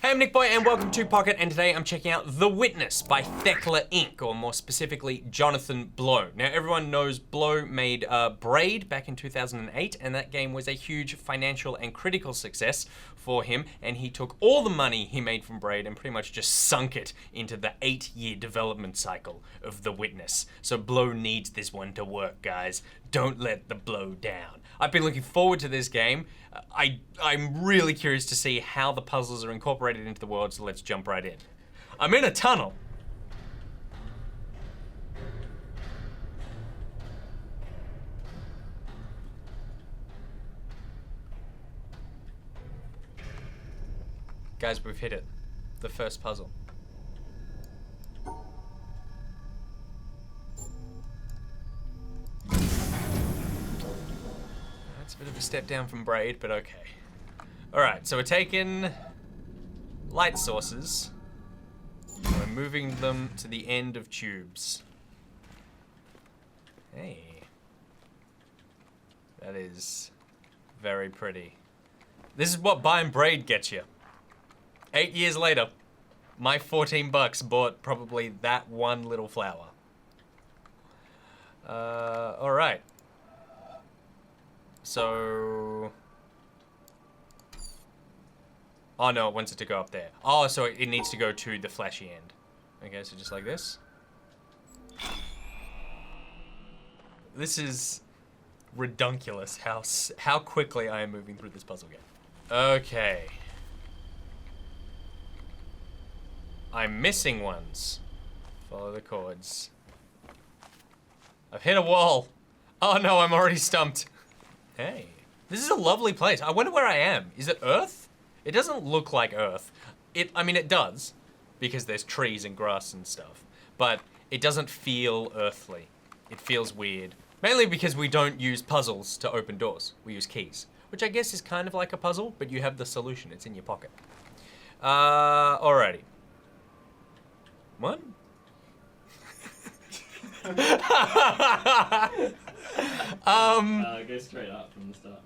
Hey, I'm NichBoy and welcome to Pocket, and today I'm checking out The Witness by Thekla Inc., or more specifically, Johnathan Blow. Now, everyone knows Blow made Braid back in 2008, and that game was a huge financial and critical success for him, and he took all the money he made from Braid and pretty much just sunk it into the 8-year development cycle of The Witness. So Blow needs this one to work, guys. Don't let the blow down. I've been looking forward to this game. I'm really curious to see how the puzzles are incorporated into the world, so let's jump right in. I'm in a tunnel. Guys, we've hit it. The first puzzle. That's a bit of a step down from Braid, but okay. Alright, so we're taking light sources. We're moving them to the end of tubes. Hey. That is very pretty. This is what buying Braid gets you. 8 years later, my 14 bucks bought probably that one little flower. Alright. So... Oh no, it wants it to go up there. Oh, so it needs to go to the flashy end. Okay, so just like this. This is redunculous how quickly I am moving through this puzzle game. Okay. I'm missing ones. Follow the chords. I've hit a wall. Oh no, I'm already stumped. Hey, this is a lovely place. I wonder where I am. Is it Earth? It doesn't look like Earth. I mean, it does, because there's trees and grass and stuff, but it doesn't feel earthly. It feels weird. Mainly because we don't use puzzles to open doors. We use keys, which I guess is kind of like a puzzle, but you have the solution. It's in your pocket. Alrighty. What? Go straight up from the start.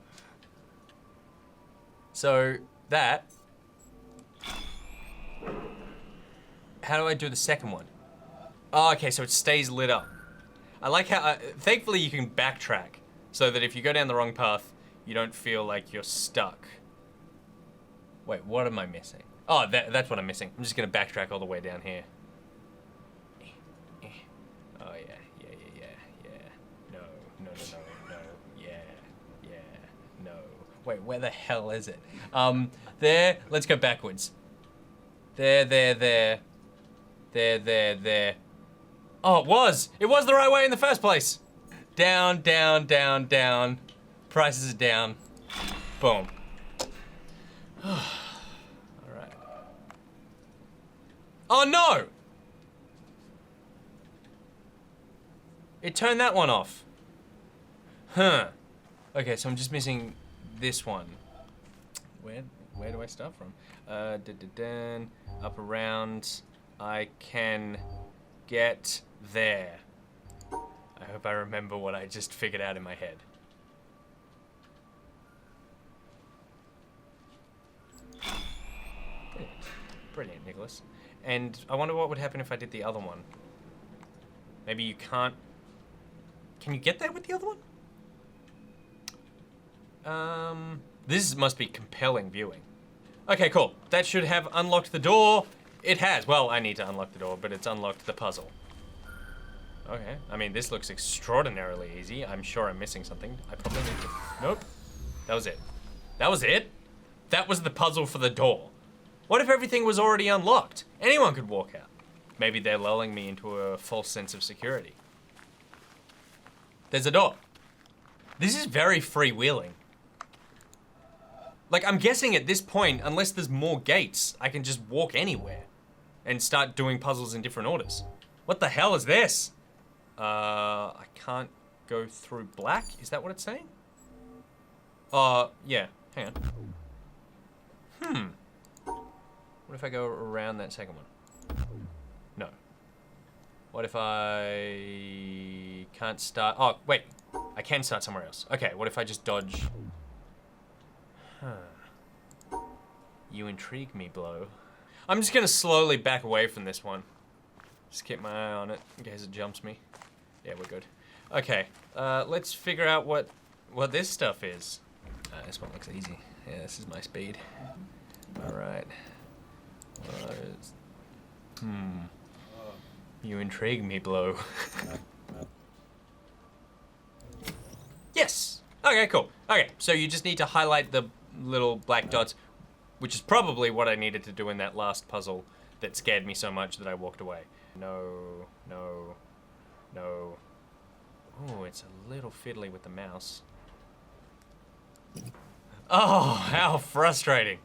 So that. How do I do the second one? Oh, okay, so it stays lit up. I like how, thankfully you can backtrack so that if you go down the wrong path, you don't feel like you're stuck. Wait, what am I missing? Oh, that's what I'm missing. I'm just gonna backtrack all the way down here. Oh yeah. No, yeah, no. Wait, where the hell is it? There, let's go backwards. There. Oh, it was the right way in the first place. Down. Prices are down. Boom. All right. Oh no! It turned that one off. Huh. Okay, so I'm just missing this one. Where do I start from? Up around. I can get there. I hope I remember what I just figured out in my head. Brilliant, Nicholas. And I wonder what would happen if I did the other one. Maybe you can't... Can you get there with the other one? This must be compelling viewing. Okay, cool. That should have unlocked the door. It has. Well, I need to unlock the door, but it's unlocked the puzzle. Okay. I mean, this looks extraordinarily easy. I'm sure I'm missing something. I probably need to... Nope. That was it. That was it? That was the puzzle for the door. What if everything was already unlocked? Anyone could walk out. Maybe they're lulling me into a false sense of security. There's a door. This is very freewheeling. Like, I'm guessing at this point, unless there's more gates, I can just walk anywhere and start doing puzzles in different orders. What the hell is this? I can't go through black? Is that what it's saying? Yeah, hang on. What if I go around that second one? No. What if I can't start? Oh, wait. I can start somewhere else. Okay, what if I just dodge? Huh. You intrigue me, Blow. I'm just gonna slowly back away from this one. Just keep my eye on it in case it jumps me. Yeah, we're good. Okay, let's figure out what this stuff is. This one looks easy. Yeah, this is my speed. All right. You intrigue me, Blow. Yes! Okay, cool. Okay, so you just need to highlight the little black dots, which is probably what I needed to do in that last puzzle that scared me so much that I walked away. No, no, no. Oh, it's a little fiddly with the mouse. Oh, how frustrating.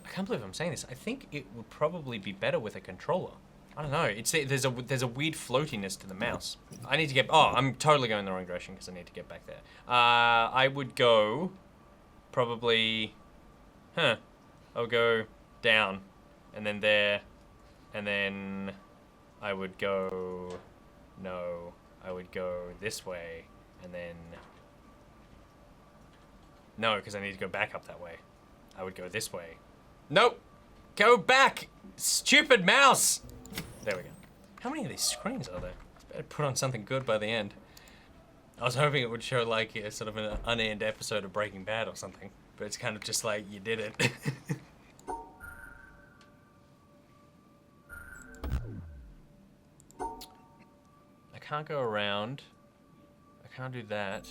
I can't believe I'm saying this. I think it would probably be better with a controller. I don't know. There's a weird floatiness to the mouse. I need to get. Oh, I'm totally going the wrong direction because I need to get back there. I would go probably. I'll go down, and then there, and then I would go. No, I would go this way, and then. No, because I need to go back up that way. I would go this way. Nope! Go back! Stupid mouse! There we go. How many of these screens are there? I better put on something good by the end. I was hoping it would show like a sort of an unaired episode of Breaking Bad or something, but it's kind of just like, you did it. I can't go around. I can't do that.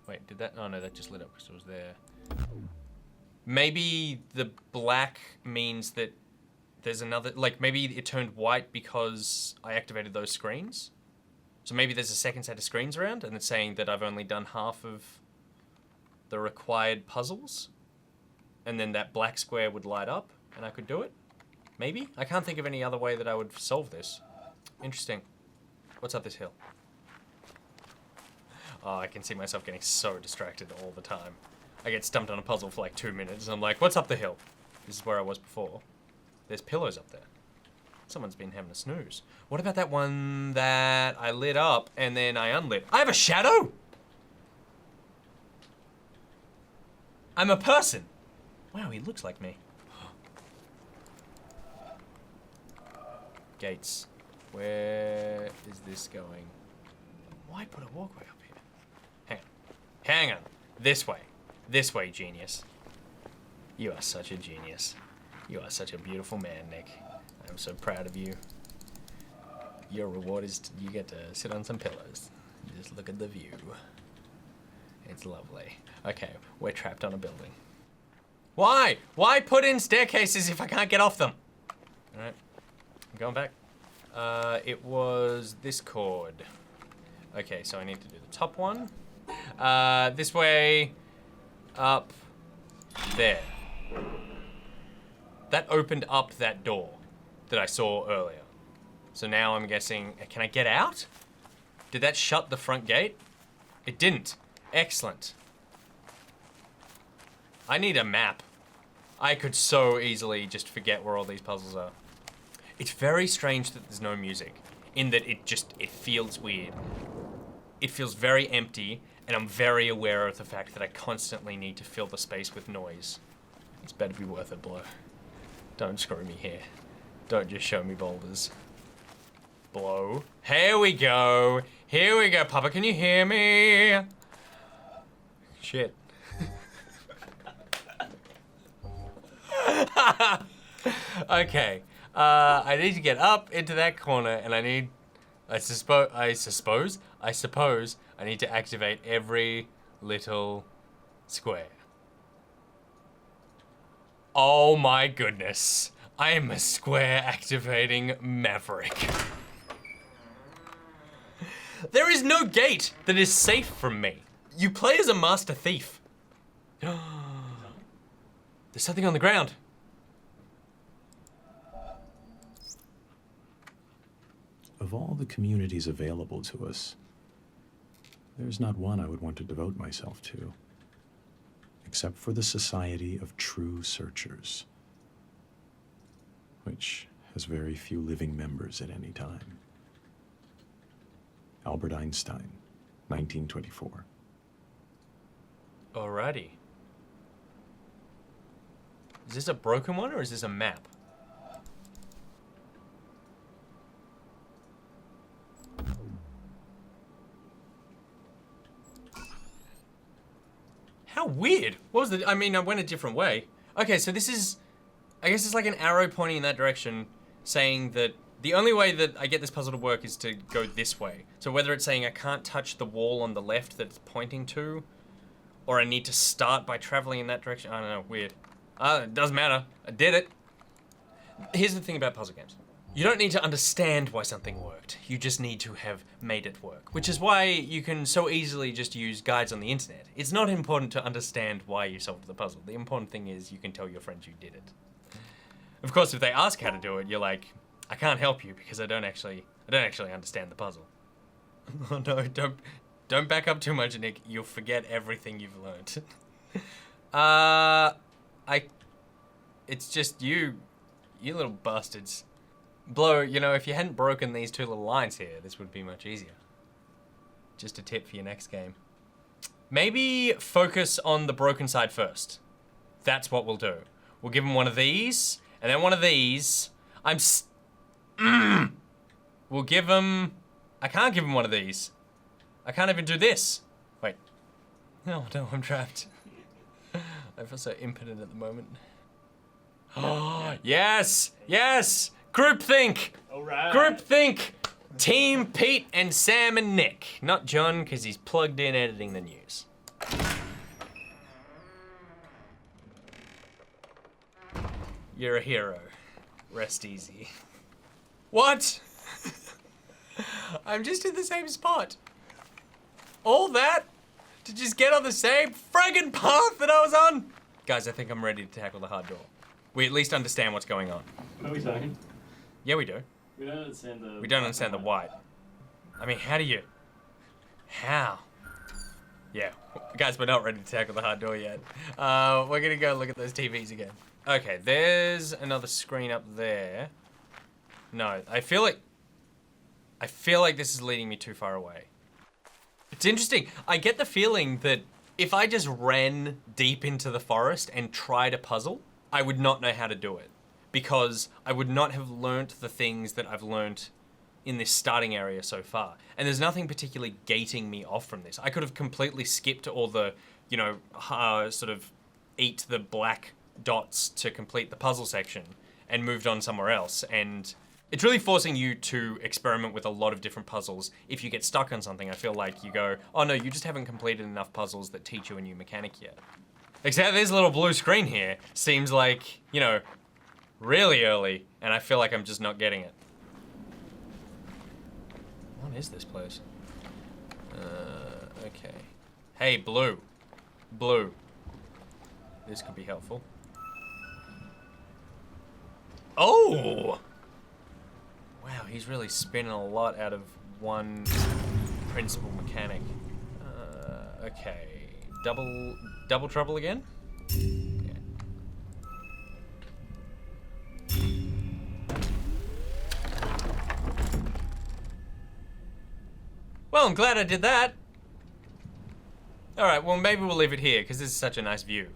Wait, did that? Oh no, that just lit up because it was there. Maybe the black means that there's another, like maybe it turned white because I activated those screens. So maybe there's a second set of screens around and it's saying that I've only done half of the required puzzles. And then that black square would light up and I could do it. Maybe? I can't think of any other way that I would solve this. Interesting. What's up this hill? Oh, I can see myself getting so distracted all the time. I get stumped on a puzzle for like 2 minutes and I'm like, what's up the hill? This is where I was before. There's pillows up there. Someone's been having a snooze. What about that one that I lit up and then I unlit? I have a shadow? I'm a person. Wow, he looks like me. Gates. Where is this going? Why put a walkway up here? Hang on. Hang on. This way. This way, genius. You are such a genius. You are such a beautiful man, Nick. I'm so proud of you. Your reward is you get to sit on some pillows. Just look at the view. It's lovely. Okay, we're trapped on a building. Why? Why put in staircases if I can't get off them? Alright, I'm going back. It was this chord. Okay, so I need to do the top one. This way, up, there. That opened up that door that I saw earlier. So now I'm guessing, can I get out? Did that shut the front gate? It didn't. Excellent. I need a map. I could so easily just forget where all these puzzles are. It's very strange that there's no music, in that it feels weird. It feels very empty, and I'm very aware of the fact that I constantly need to fill the space with noise. It's better be worth it, Blow. Don't screw me here. Don't just show me boulders. Blow. Here we go. Here we go. Papa, can you hear me? Shit. Okay. I need to get up into that corner and I suppose I need to activate every little square. Oh my goodness. I am a square activating maverick. There is no gate that is safe from me. You play as a master thief. There's something on the ground. Of all the communities available to us, there's not one I would want to devote myself to, except for the Society of True Searchers, which has very few living members at any time. Albert Einstein, 1924. Alrighty. Is this a broken one or is this a map? How weird. What was the, I mean, I went a different way. Okay, so this is, I guess it's like an arrow pointing in that direction, saying that the only way that I get this puzzle to work is to go this way. So whether it's saying I can't touch the wall on the left that it's pointing to, or I need to start by traveling in that direction, I don't know, weird. It doesn't matter, I did it. Here's the thing about puzzle games. You don't need to understand why something worked. You just need to have made it work. Which is why you can so easily just use guides on the internet. It's not important to understand why you solved the puzzle. The important thing is you can tell your friends you did it. Of course, if they ask how to do it, you're like, I can't help you because I don't actually understand the puzzle. Oh no, don't back up too much, Nick. You'll forget everything you've learned. It's just you little bastards. Blow, you know, if you hadn't broken these two little lines here, this would be much easier. Just a tip for your next game. Maybe focus on the broken side first. That's what we'll do. We'll give him one of these, and then one of these. We'll give him... I can't give him one of these. I can't even do this. Wait. Oh no, I'm trapped. I feel so impotent at the moment. Oh, yes! Yes! Groupthink! Alright. Groupthink! Team Pete and Sam and Nick. Not John, because he's plugged in editing the news. You're a hero. Rest easy. What? I'm just in the same spot. All that to just get on the same friggin' path that I was on? Guys, I think I'm ready to tackle the hard door. We at least understand what's going on. No, we don't. Yeah, we do. We don't understand the... We don't understand the white. I mean, how do you... How? Yeah, guys, we're not ready to tackle the hard door yet. We're gonna go look at those TVs again. Okay, there's another screen up there. No, I feel like this is leading me too far away. It's interesting. I get the feeling that if I just ran deep into the forest and tried a puzzle, I would not know how to do it. Because I would not have learnt the things that I've learnt in this starting area so far. And there's nothing particularly gating me off from this. I could have completely skipped all the, you know, sort of eat the black dots to complete the puzzle section and moved on somewhere else. And it's really forcing you to experiment with a lot of different puzzles. If you get stuck on something, I feel like you go, oh no, you just haven't completed enough puzzles that teach you a new mechanic yet. Except this little blue screen here seems like, you know, really early, and I feel like I'm just not getting it. What is this place? Okay. Hey, Blue. Blue. This could be helpful. Oh! Wow, he's really spinning a lot out of one principal mechanic. Okay. Double trouble again? Okay. Well, I'm glad I did that. Alright, well maybe we'll leave it here, because this is such a nice view.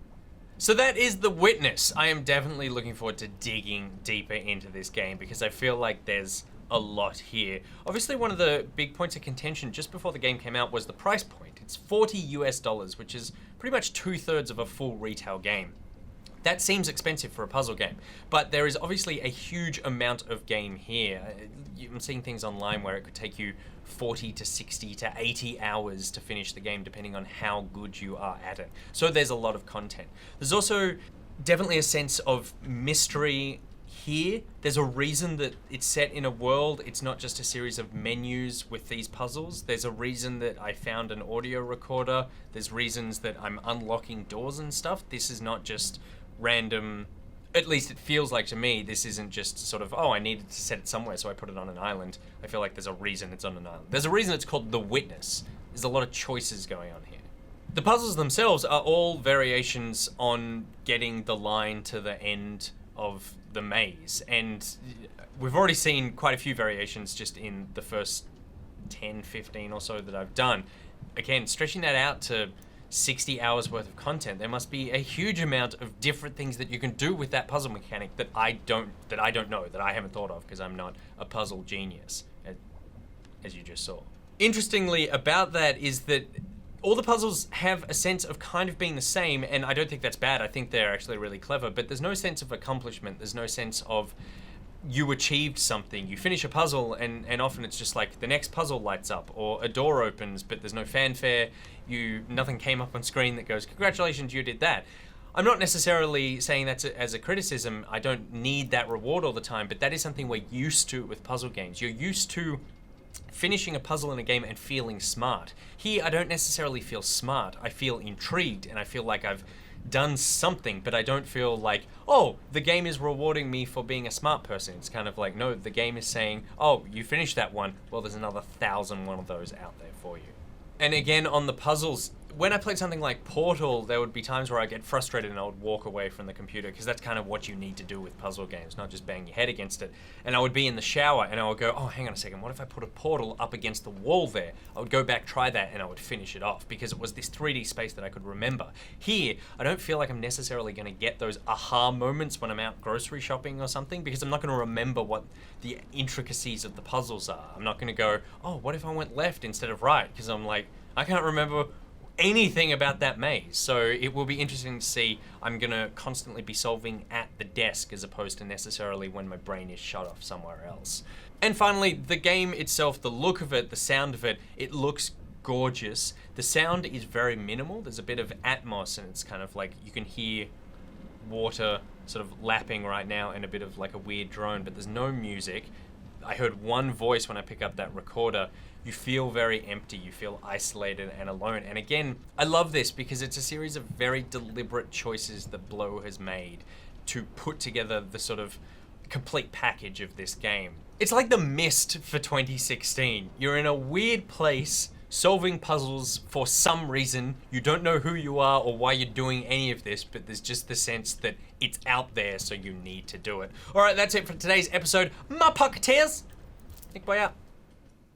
So that is The Witness. I am definitely looking forward to digging deeper into this game, because I feel like there's a lot here. Obviously, one of the big points of contention just before the game came out was the price point. It's $40 US, which is pretty much 2/3 of a full retail game. That seems expensive for a puzzle game, but there is obviously a huge amount of game here. I'm seeing things online where it could take you 40 to 60 to 80 hours to finish the game, depending on how good you are at it. So there's a lot of content. There's also definitely a sense of mystery here. There's a reason that it's set in a world. It's not just a series of menus with these puzzles. There's a reason that I found an audio recorder. There's reasons that I'm unlocking doors and stuff. This is not just random, at least it feels like to me, this isn't just sort of, oh, I needed to set it somewhere, so I put it on an island. I feel like there's a reason it's on an island. There's a reason it's called The Witness. There's a lot of choices going on here. The puzzles themselves are all variations on getting the line to the end of the maze, and we've already seen quite a few variations just in the first 10, 15 or so that I've done. Again, stretching that out to 60 hours worth of content, there must be a huge amount of different things that you can do with that puzzle mechanic that I don't know, that I haven't thought of, because I'm not a puzzle genius, as you just saw. Interestingly about that is that all the puzzles have a sense of kind of being the same, and I don't think that's bad. I think they're actually really clever, but there's no sense of accomplishment. There's no sense of you achieved something. You finish a puzzle, and often it's just like the next puzzle lights up, or a door opens, but there's no fanfare. Nothing came up on screen that goes, congratulations, you did that. I'm not necessarily saying that as a criticism. I don't need that reward all the time, but that is something we're used to with puzzle games. You're used to finishing a puzzle in a game and feeling smart. Here, I don't necessarily feel smart. I feel intrigued, and I feel like I've done something, but I don't feel like, oh, the game is rewarding me for being a smart person. It's kind of like, no, the game is saying, oh, you finished that one. Well, there's another 1,000 of those out there for you. And again, on the puzzles, when I played something like Portal, there would be times where I get frustrated and I would walk away from the computer, because that's kind of what you need to do with puzzle games, not just bang your head against it. And I would be in the shower and I would go, oh, hang on a second, what if I put a portal up against the wall there? I would go back, try that, and I would finish it off, because it was this 3D space that I could remember. Here, I don't feel like I'm necessarily going to get those aha moments when I'm out grocery shopping or something, because I'm not going to remember what the intricacies of the puzzles are. I'm not going to go, oh, what if I went left instead of right? Because I'm like, I can't remember anything about that maze. So it will be interesting to see. I'm gonna constantly be solving at the desk as opposed to necessarily when my brain is shut off somewhere else. And finally, the game itself, the look of it, the sound of it, it looks gorgeous. The sound is very minimal. There's a bit of atmos, and it's kind of like you can hear water sort of lapping right now and a bit of like a weird drone, but there's no music. I heard one voice when I pick up that recorder. You feel very empty, you feel isolated and alone. And again, I love this because it's a series of very deliberate choices that Blow has made to put together the sort of complete package of this game. It's like The Mist for 2016. You're in a weird place solving puzzles for some reason. You don't know who you are or why you're doing any of this, but there's just the sense that it's out there, so you need to do it. All right, that's it for today's episode. My Pocketeers. NichBoy out.